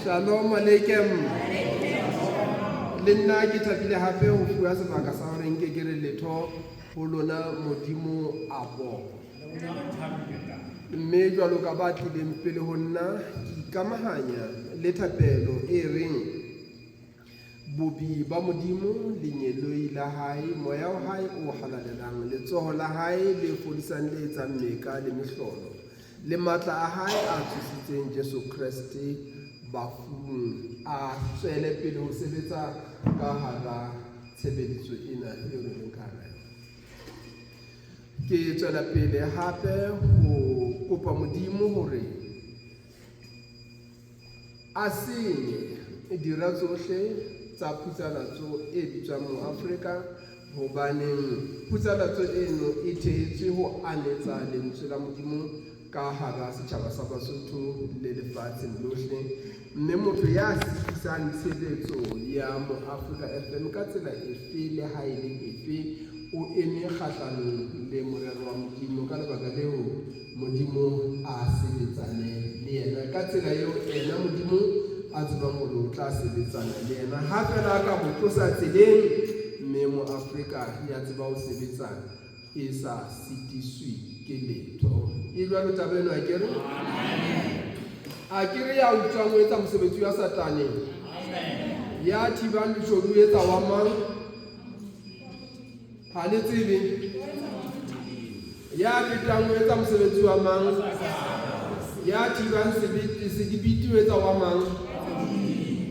Shalom alaikum. Le nna ke thabile hape ho fuwa sebaka sa hore nke ke re letho ho lona Modimo a bo. Mme jwalo ka ba tlileng pele ho nna ke ikamahanya le thapelo e reng bobi ba Modimo lenyeloi la hae, moya wa hae o halalelang, letsoho la hae le fodisang le etsang meka le mehlolo, le matla a hae a thusitseng Jesu Kriste bafung a tswele pele ho sebetsa ka hara tshebediso ena e re leng ka hara yona. Ke tswela pele hape ho kopa Modimo hore a senye dira tsohle tsa putsalatso e bitswang mo Afrika, hobaneng putsalatso eno e thehetswe ho anetsa lentswe la Modimo ka hara setjhaba sa Basotho le lefatsheng lohle. Mme motho ya sitisang tshebetso ya mo Africa FM ka tsela efe le ha e le efe o eme kgahlanong le morero wa Modimo, ka lebaka leo Modimo a sebetsane le yena ka tsela eo ena Modimo a tsebang hore o tla sebetsana le yena. Ha fela ka mo tlosa tseleng, mme mo Afrika ya tseba ho sebetsana e sa sitiswi ke letho. E jwalo taba eno a kere? A kere ya utlwang o etsa mosebetsi wa Satane? Ya thibang leshodu o etsa wa mang? Ha le tsebe? Ya fetang o etsa mosebetsi wa mang? Ya thibang sedibiti o etsa wa mang?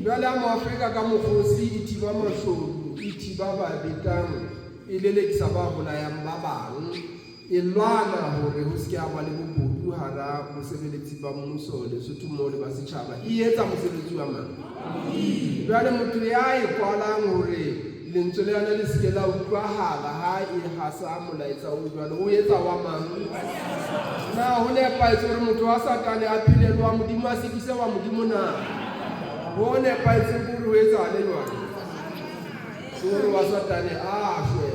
Jwale ha Moafrika ka mokgosi e thiba mashodu, e thiba ba betang, e lelekisa ba bolayang ba bang, e lwana hore ho se ke ba le bobodu hara mosebeletsi ba mmuso Lesotho mo le ba setjhaba. E etsa mosebetsi wa mang? Jwale motho ya e kwalang hore lentswe le yana le se ke la utlwahala ha e hasa molaetsa o jwalo, o etsa wa mang? Na ho nepaetse hore motho wa Satane a phele wa Modimo a sekise wa Modimo na? Ho nepaetse hore ho etsahale jwalo? Hore wa Satane a shwe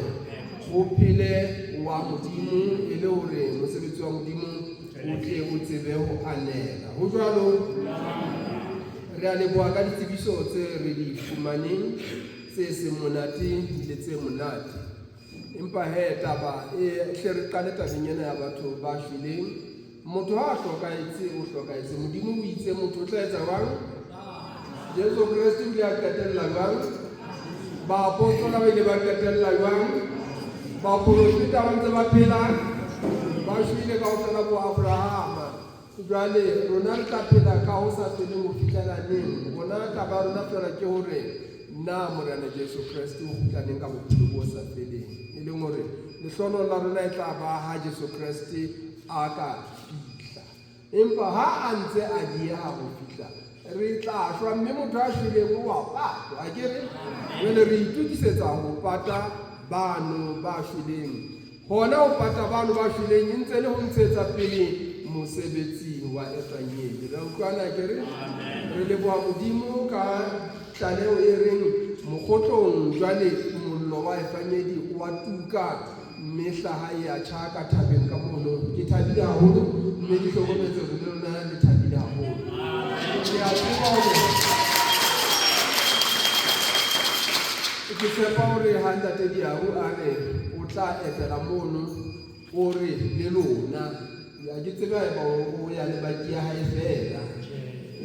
ho phele wa Modimo, e le hore mosebetsi wa Modimo o tle o tsebe ho anela. Ho jwalo re a leboha ka ditsebiso tse re di fumaneng, tse seng monate le tse monate. Empa he taba e hle re qale tabeng ena ya batho ba shweleng. Motho ha a hlokahetse o hlokahetse, Modimo o itse motho o tla etsa jwang? Jesu Kriste o ile a qetella jwang? Baapostola ba ile ba qetella jwang? Baprofeta ba ntse ba phela, ba shwele kaofela bo Abrahama. Jwale rona re tla phela ka ho sa feleng ho fihlela neng? Rona taba rona fela ke hore na Morena Jesu Kriste o kgutla neng ka bophelo bo sa feleng, e leng hore lehlohonolo la rona e tla ba ha Jesu Kriste a ka fihla. Empa ha a ntse a dieha ho fihla, re tla shwa, mme motho a shweleng o wa patwa, akere? Jwale re itukisetsa ho pata bano ba shweleng. Hona ho pata bano ba shweleng e ntse le ho ntshetsa pele mosebetsi wa efanyedi. Re utlwana akere? Re leboha Modimo ka tlaleho e reng mokgotlong jwale mollo wa efanyedi o wa tuka, mme hlaha e a tjhaka thabeng ka mono. Ke thabile haholo, mme di hlokometse hore le lona le thabile haholo. Ke a tseba hore ke tshepa hore ha Ntate Diago a re o tla etela mono o re le lona. Ya ke tseba eba o ya le baki ya hae fela,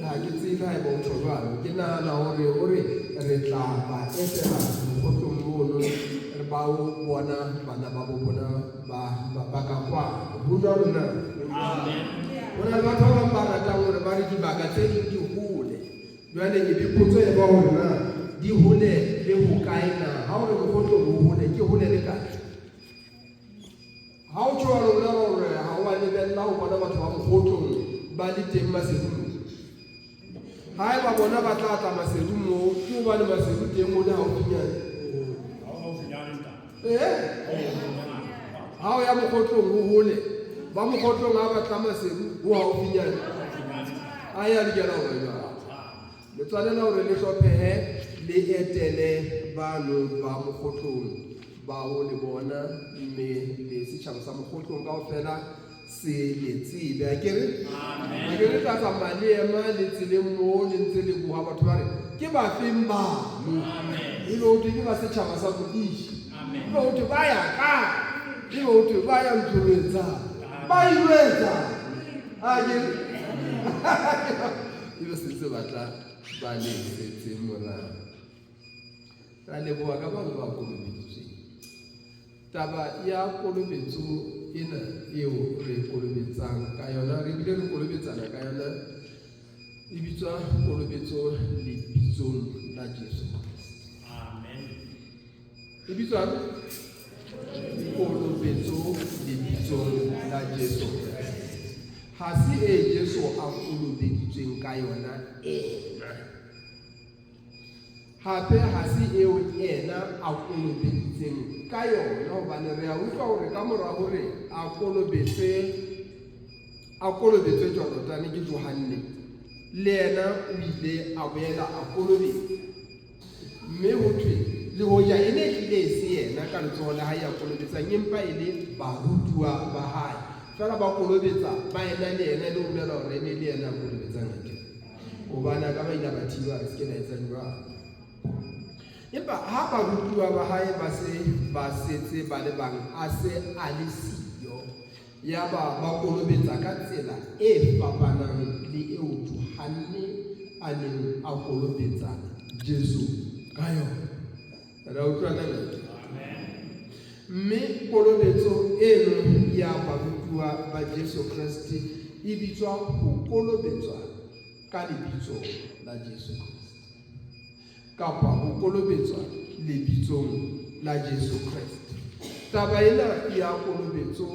ha ke tsebe ha eba o tjho jwalo. Ke nahana hore o re re tla ba etela mokgotlong mono, re ba o bona bana ba bo bona ba ka kwano. Ho jwalo na? Ho na le batho ba bang ba ratang hore ba re dibaka tse ding di hole. Jwale e be potso e ba hore na di hole le ho kae na? Ha o re mokgotlong o hole, ke hole le kae? Ha o tjho rona hore ha o a lebella ho bona batho ba mokgotlong ba le teng masedumong. Ha e ba bona ba tla tla masedumong, ke hobane masedu teng mo le haufinyane. Ha o ya mokgotlong ho hole, ba mokgotlong ha ba tla masedu ho haufinyane. A ya lokela hore jwalo. Le tshwanela hore le hlophehe le etele bano ba mokgotlong ba ho le bona, mme le setjhaba sa mokgotlong kaofela se le tsebe a kere ka tsamaya le ema le tseleng mo le ntse le boga batho ba re ke ba feng bano e be o ke ba setšhaba sa Bodiši e be o ba ya ka e be o ba ya ntloetsa ba ilwetsa a kere e be setse batla ba le setse morago ra leboga ka bangwe ba kolobeditsweng taba ya kolobetso ena eo re kolobetsang ka yona re bile re kolobetsana ka yona e bitswa kolobetso lebitsong la Jesu Kriste. Amen. E bitswa kolobetso lebitsong la Jesu Kriste. Ha se e Jesu a kolobeditsweng ka yona ena hape ha se eo ena a kolobeditseng ka yona hobane re a utlwa hore ka mora hore a kolobetswe Jorodane ke Johane le yena o ile a boela a kolobetswa mme ho thwe le hoja e ne tlile se yena ka letsoho la hae a kolobetsang empa e le barutuwa ba hae fela ba kolobetsa ba ena le yena le ho bolela hore e ne le yena a kolobetsang akere hobane ka ba ile ba thiba re se ke na etsa jwalo. Empa ha barutuwa ba hae ba setse ba le bang a se a le siyo ya ba kolobetsa ka tsela e fapanang le eo Johane a neng a kolobetsa Jesu ka yona. Ra utlwana le mme kolobetso eno ya barutuwa ba Jesu Kriste e bitswa ho kolobetswa ka lebitso la Jesu Kriste kapa ho kolobetswa lebitsong la Jesu Kriste. Taba ena ya kolobetso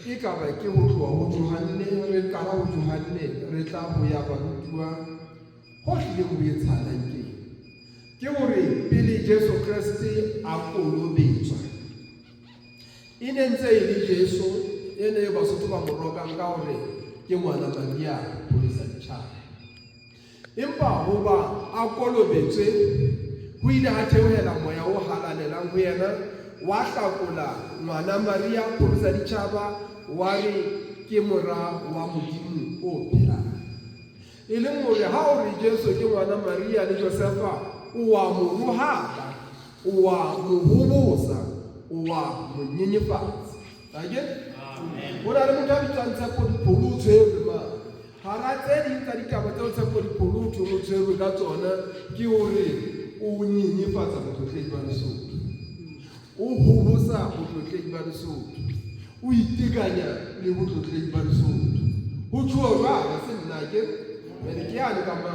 e ka ba ke ho tloha ho Johane re qala ho Johane re tla ho ya barutuwa ho tlile ho etsahalang ke hore pele Jesu Kriste a kolobetswa e ne ntse e le Jesu ene e Basotho ba mo rokang ka hore ke ngwana Maria ho le sa ditjhaba. Empa hoba a kolobetswe ho ile ha theohela moya o halalelang ho yena wa hlakola ngwana Maria ho le sa ditjhaba wa re ke mora wa Modimo o phelang. E leng hore ha o re Jesu ke ngwana Maria le Josefa o wa mo rohaka o wa mo hobosa o wa mo nyenyefatsa. Amen. Ho na le motho a bitswang Tshepo Dipholo ma hara tse ding tsa ditaba tseo Tshepo Dipholo mo tshwerwe ka tsona ke hore o nyenyefatsa botlotledi ba Lesotho o hobosa botlotledi ba Lesotho o itekanya le botlotledi ba Lesotho ho tjho jwalo se nna ke bene ke yana ka ma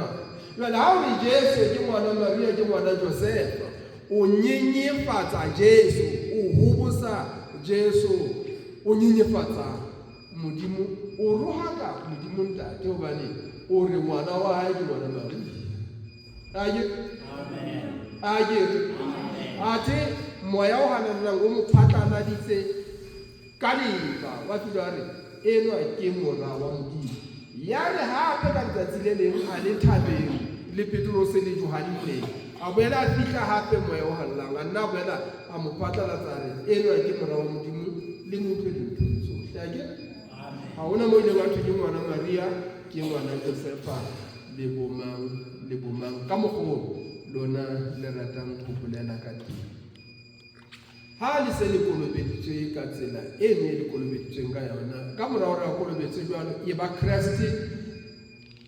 jwale ha o re Jesu ke ngwana Maria ke ngwana Josefa o nyenyefatsa Jesu o hobosa Jesu o nyenyefatsa Modimo o rohaka Modimo ntate hobane o re ngwana wa hae ke ngwana Maria. Amen. Ate moya o hanana o mo phatlaladitse ka leba wa filare eno ke mora wa Modimo ya re hape ka letsatsi le leng a le thabeng le Petrose le Johane a boela a fihla hape moya o hallang a nna boela a mo phatlalatsa re eno ke mora wa Modimo le motho le ntho tsohle. Ha hona mo ile batho ke ngwana Maria ke ngwana Josefa le bomang ka mogolo lona le ratang go bolela ka teng. Ha le se le kolobeditswe ka tsela e ne le kolobeditsweng ka yona ka mora hore a kolobetswe jwalo e ba Kriste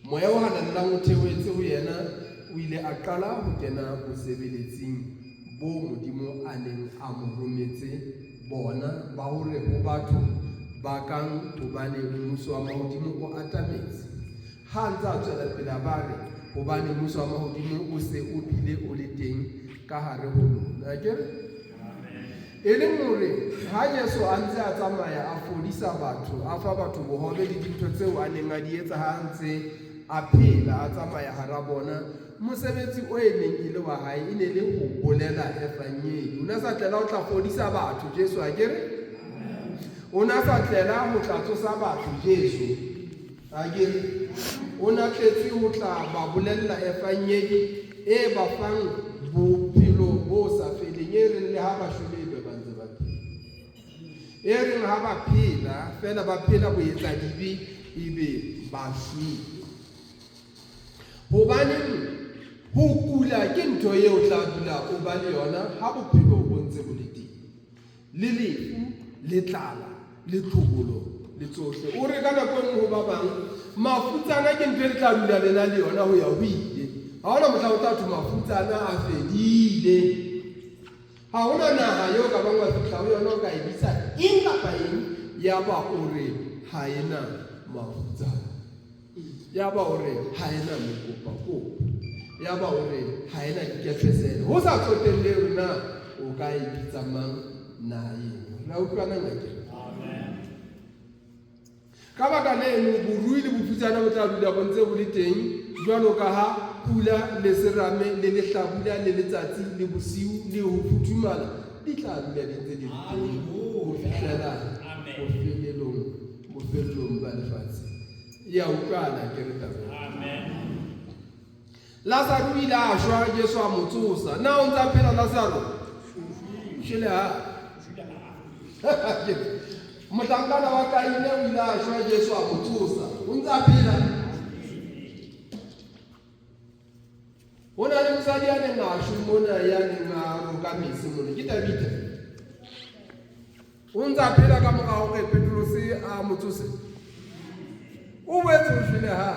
moya o hananang o theohetse ho yena o ile a qala ho kena bosebeletsing bo Modimo a neng a mo rometse bona ba hore ho batho ba kang hobane mmuso wa mahodimo o atametse ha ntse a tswela pele ba re hobane mmuso wa mahodimo o se o bile o le teng ka hare ho lona. E leng hore ha Jesu a ntse a tsamaya a fodisa batho a fa batho bohobe le dintho tseo a neng a di etsa ha ntse a phela a tsamaya hara bona mosebetsi o neng ile wa hae e ne le ho bolela efanyeng o na sa tlela o tla fodisa batho Jesu a kere o na sa tlela ho tla tsosa batho Jesu a kere o na tletse ho tla ba bolella efanyeng e ba fang bophelo bo sa feleng e reng le ha ba shwelebe ba ntse ba phela e reng ha ba phela fela ba phela go etsa dibe ebe ba shwele. Hobaneng ho kula ke ntho eo tla dula o ba le yona ha bophelo bo ntse bo le teng, le lefu le tlala le tlhobolo le tsohle. O re ka nako e nngwe ho ba bang mafutsana ke ntho e le tla dula le na le yona ho ya ho ile. Ha hona mohla o tla thwe mafutsana a fedile. Ha hona naha eo ka bang wa fihla ho yona o ka e bisa eng kapa eng ya ba o re ha ena mafutsana, ya ba o re ha ena mekopakopo, ya ba o re ha ena dikefesele. Ho sa tsotelle hore na o ka e bitsa mang naha eo. La utlwana ngakeng? Ka baka leno borui le bofutsana bo tla dula bo ntse bo le teng, jwalo ka ha pula le serame le lehlabula le letsatsi le bosiu le ho futhumala di tla dula di ntse di le teng ho fihlela bofelong ba lefatshe. Ya utlwana ke re taba. Lazaro o ile a shwa, Jesu a mo tsosa. Na o ntse a phela Lazaro? Shele ha. Mohlankana wa Kaine o ile a shwa, Jesu a mo tsosa. O ntse a phela. Ho na le mosadi ya neng a shwe mona ya neng a roka mese mona, ke Tabita. O ntse a phela ka mora hore Petrose a mo tsose. O boetse o shwele ha.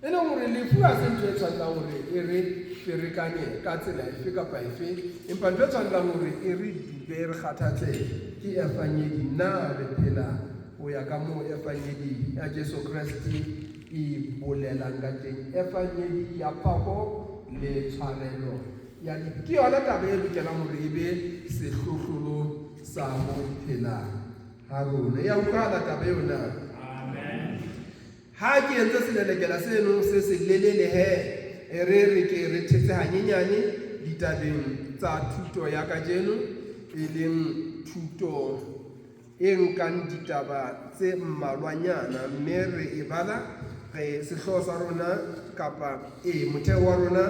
E leng hore lefu ha se ntho e tshwanelang hore e re ferekanye ka tsela efe kapa efe, empa ntho e tshwanelang hore e re dube re kgathatse ke efanyedi na re phela ho ya ka moo efanyedi ya Jesu Kriste e bolelang ka teng. Efanyedi ya phako le tshwarelo ya lefu ke yona taba e lokelang hore e be sehlohlolo sa ho phela ha rona. Ya utlwala taba eo na? Ha ke entse selelekela seno se se lelele he, re ke re thetse hanyenyane ditabeng tsa thuto ya kajeno, e leng thuto e nkang ditaba tse mmalwanyana mme re e bala sehloho sa rona kapa motheo wa rona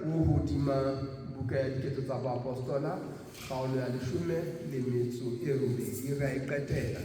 o hodima buka ya Diketso tsa Baapostola, kgaolo ya 18 re a e qetela.